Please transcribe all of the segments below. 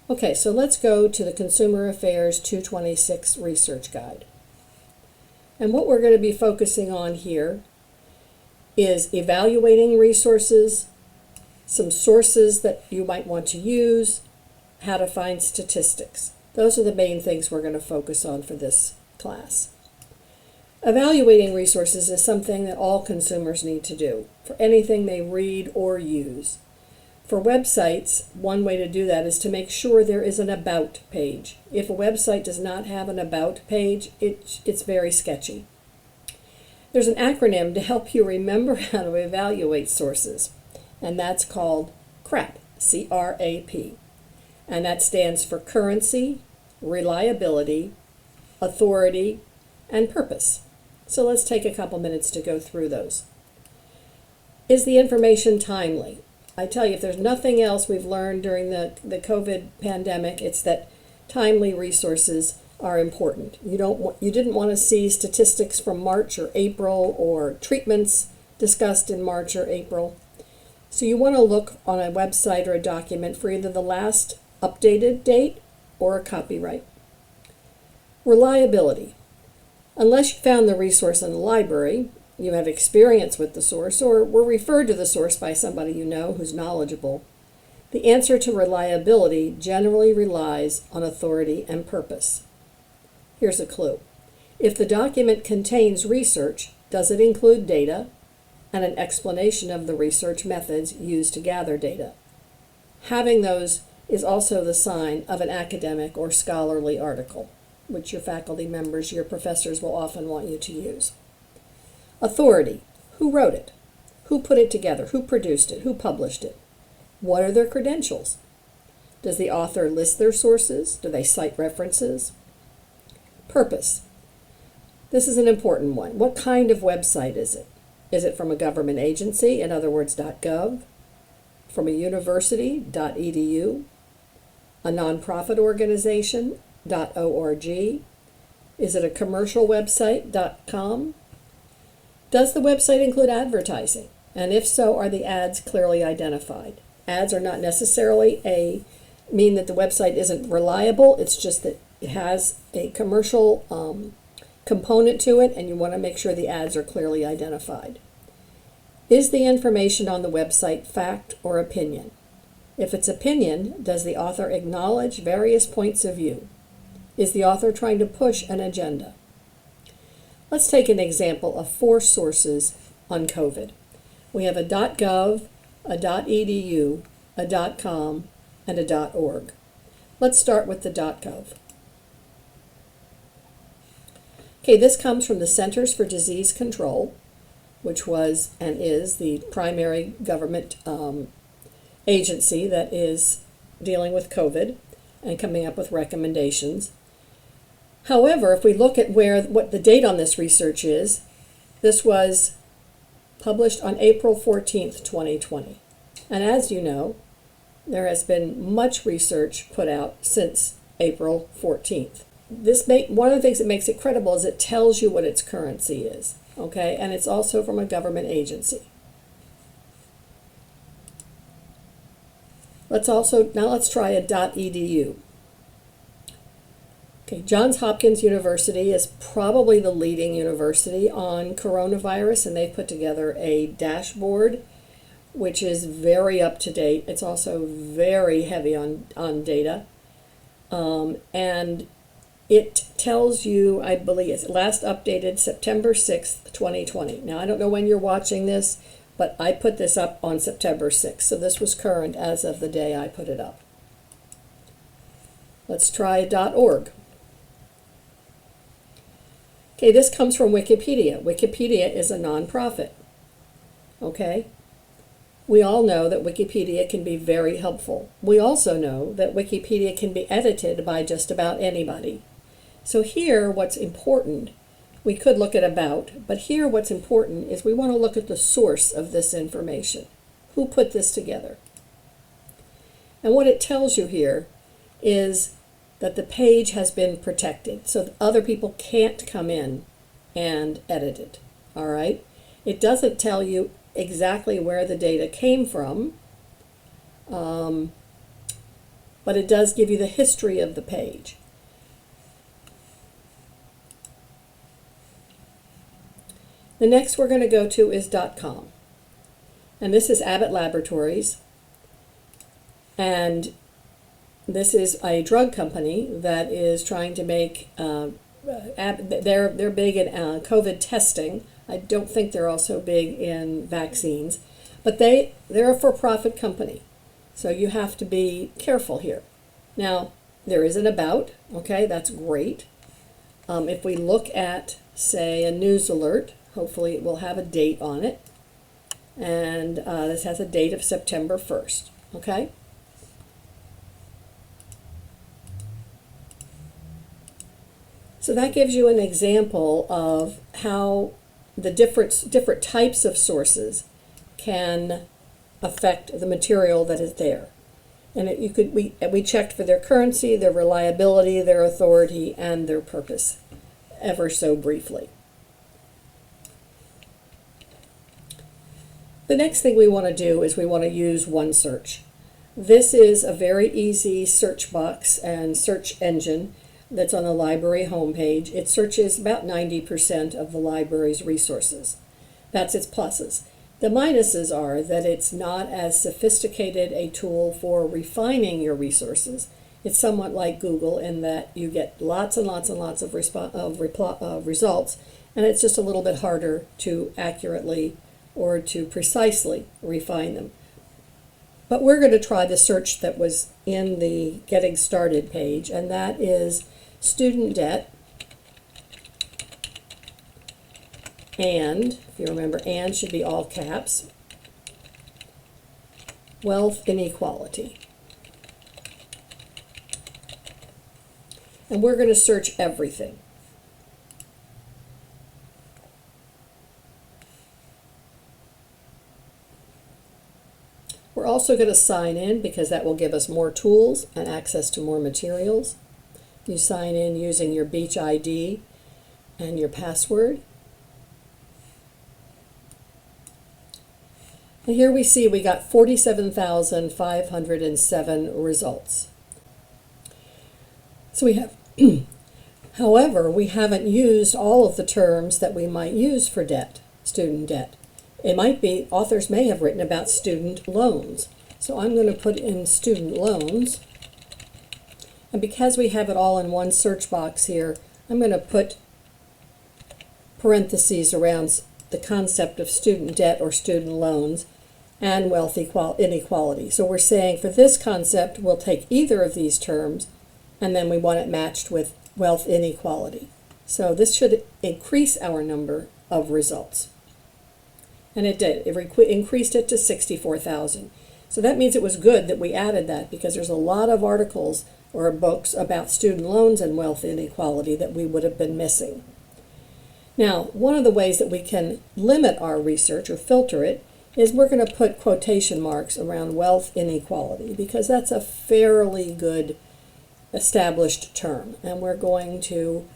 Okay, so let's go to the Consumer Affairs 226 Research Guide. And what we're going to be focusing on here is evaluating resources, some sources that you might want to use, how to find statistics. Those are the main things we're going to focus on for this class. Evaluating resources is something that all consumers need to do for anything they read or use. For websites, one way to do that is to make sure there is an About page. If a website does not have an About page, it's very sketchy. There's an acronym to help you remember how to evaluate sources, and that's called CRAP, C-R-A-P. And that stands for currency, reliability, authority, and purpose. So let's take a couple minutes to go through those. Is the information timely? I tell you, if there's nothing else we've learned during the COVID pandemic, it's that timely resources are important. You didn't want to see statistics from March or April or treatments discussed in March or April. So you want to look on a website or a document for either the last updated date or a copyright. Reliability. Unless you found the resource in the library, you have experience with the source, or were referred to the source by somebody you know who's knowledgeable, the answer to reliability generally relies on authority and purpose. Here's a clue. If the document contains research, does it include data and an explanation of the research methods used to gather data? Having those is also the sign of an academic or scholarly article, which your faculty members, your professors will often want you to use. Authority. Who wrote it? Who put it together? Who produced it? Who published it? What are their credentials? Does the author list their sources? Do they cite references? Purpose. This is an important one. What kind of website is it? Is it from a government agency, in other words, .gov? From a university, .edu? A nonprofit organization, .org? Is it a commercial website, .com? Does the website include advertising? And if so, are the ads clearly identified? Ads are not necessarily mean that the website isn't reliable. It's just that it has a commercial component to it, and you want to make sure the ads are clearly identified. Is the information on the website fact or opinion? If it's opinion, does the author acknowledge various points of view? Is the author trying to push an agenda? Let's take an example of 4 sources on COVID. We have a .gov, a .edu, a .com, and a .org. Let's start with the .gov. Okay, this comes from the Centers for Disease Control, which was and is the primary government agency that is dealing with COVID and coming up with recommendations. However, if we look at what the date on this research is, this was published on April 14th, 2020. And as you know, there has been much research put out since April 14th. One of the things that makes it credible is it tells you what its currency is, okay? And it's also from a government agency. Now let's try a .edu. Okay, Johns Hopkins University is probably the leading university on coronavirus, and they've put together a dashboard which is very up to date. It's also very heavy on data. And it tells you, I believe, it's last updated September 6th, 2020. Now, I don't know when you're watching this, but I put this up on September 6th, so this was current as of the day I put it up. Let's try .org. Okay, this comes from Wikipedia. Wikipedia is a nonprofit. Okay? We all know that Wikipedia can be very helpful. We also know that Wikipedia can be edited by just about anybody. So here, what's important, we could look at about, but here what's important is we want to look at the source of this information. Who put this together? And what it tells you here is that the page has been protected, so that other people can't come in and edit it, all right? It doesn't tell you exactly where the data came from, but it does give you the history of the page. The next we're going to go to is .com. And this is Abbott Laboratories. And this is a drug company that is trying to make, they're big in COVID testing. I don't think they're also big in vaccines. But they're a for-profit company. So you have to be careful here. Now, there is an about, okay, that's great. If we look at, say, a news alert, hopefully it will have a date on it. And this has a date of September 1st, okay? So that gives you an example of how the different types of sources can affect the material that is there. And we checked for their currency, their reliability, their authority, and their purpose, ever so briefly. The next thing we want to do is we want to use OneSearch. This is a very easy search box and search engine that's on the library homepage. It searches about 90% of the library's resources. That's its pluses. The minuses are that it's not as sophisticated a tool for refining your resources. It's somewhat like Google in that you get lots and lots and lots of results, and it's just a little bit harder to accurately or to precisely refine them. But we're going to try the search that was in the Getting Started page, and that is student debt, and, if you remember, and should be all caps, wealth inequality. And we're going to search everything. We're also going to sign in because that will give us more tools and access to more materials. You sign in using your Beach ID and your password. And here we see we got 47,507 results. So we have, however, we haven't used all of the terms that we might use for debt, student debt. It might be, authors may have written about student loans. So I'm going to put in student loans. And because we have it all in one search box here, I'm going to put parentheses around the concept of student debt or student loans and wealth inequality. So we're saying for this concept, we'll take either of these terms, and then we want it matched with wealth inequality. So this should increase our number of results. And it did. It increased it to 64,000. So that means it was good that we added that, because there's a lot of articles or books about student loans and wealth inequality that we would have been missing. Now, one of the ways that we can limit our research or filter it is we're going to put quotation marks around wealth inequality, because that's a fairly good established term. And we're going to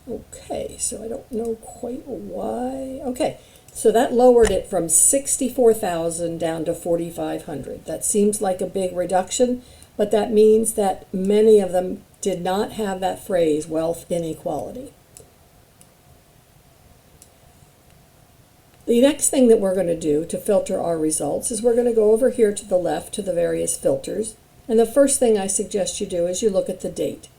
okay, so I don't know quite why. Okay, so that lowered it from 64,000 down to 4,500. That seems like a big reduction, but that means that many of them did not have that phrase, wealth inequality. The next thing that we're going to do to filter our results is we're going to go over here to the left to the various filters. And the first thing I suggest you do is you look at the date.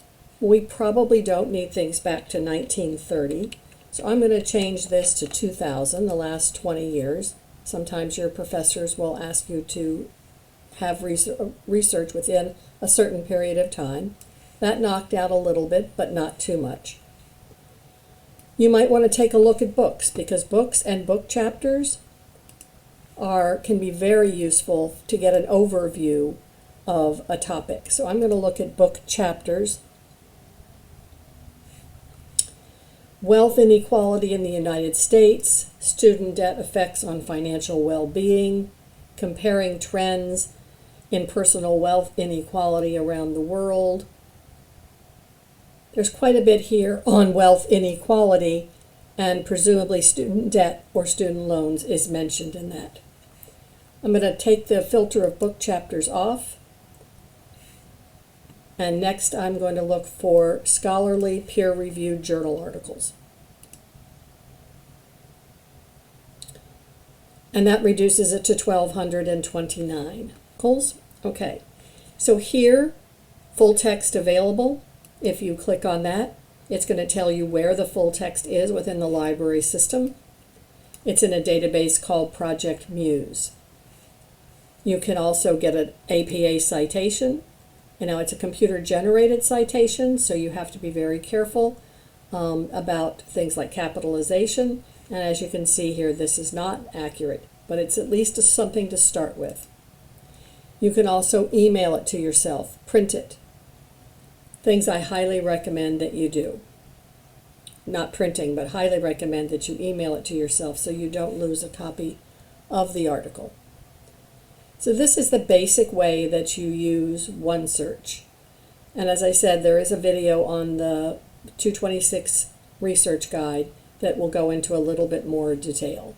We probably don't need things back to 1930. So I'm going to change this to 2000, the last 20 years. Sometimes your professors will ask you to have research within a certain period of time. That knocked out a little bit, but not too much. You might want to take a look at books, because books and book chapters can be very useful to get an overview of a topic. So I'm going to look at book chapters. Wealth inequality in the United States, student debt effects on financial well-being, comparing trends in personal wealth inequality around the world. There's quite a bit here on wealth inequality, and presumably student debt or student loans is mentioned in that. I'm going to take the filter of book chapters off. And next I'm going to look for scholarly peer-reviewed journal articles. And that reduces it to 1,229 articles. Okay, so here, full text available. If you click on that, it's going to tell you where the full text is within the library system. It's in a database called Project Muse. You can also get an APA citation. You know, it's a computer-generated citation, so you have to be very careful about things like capitalization. And as you can see here, this is not accurate, but it's at least something to start with. You can also email it to yourself, print it. Things I highly recommend that you do. Not printing, but highly recommend that you email it to yourself so you don't lose a copy of the article. So this is the basic way that you use OneSearch. And as I said, there is a video on the 226 research guide that will go into a little bit more detail.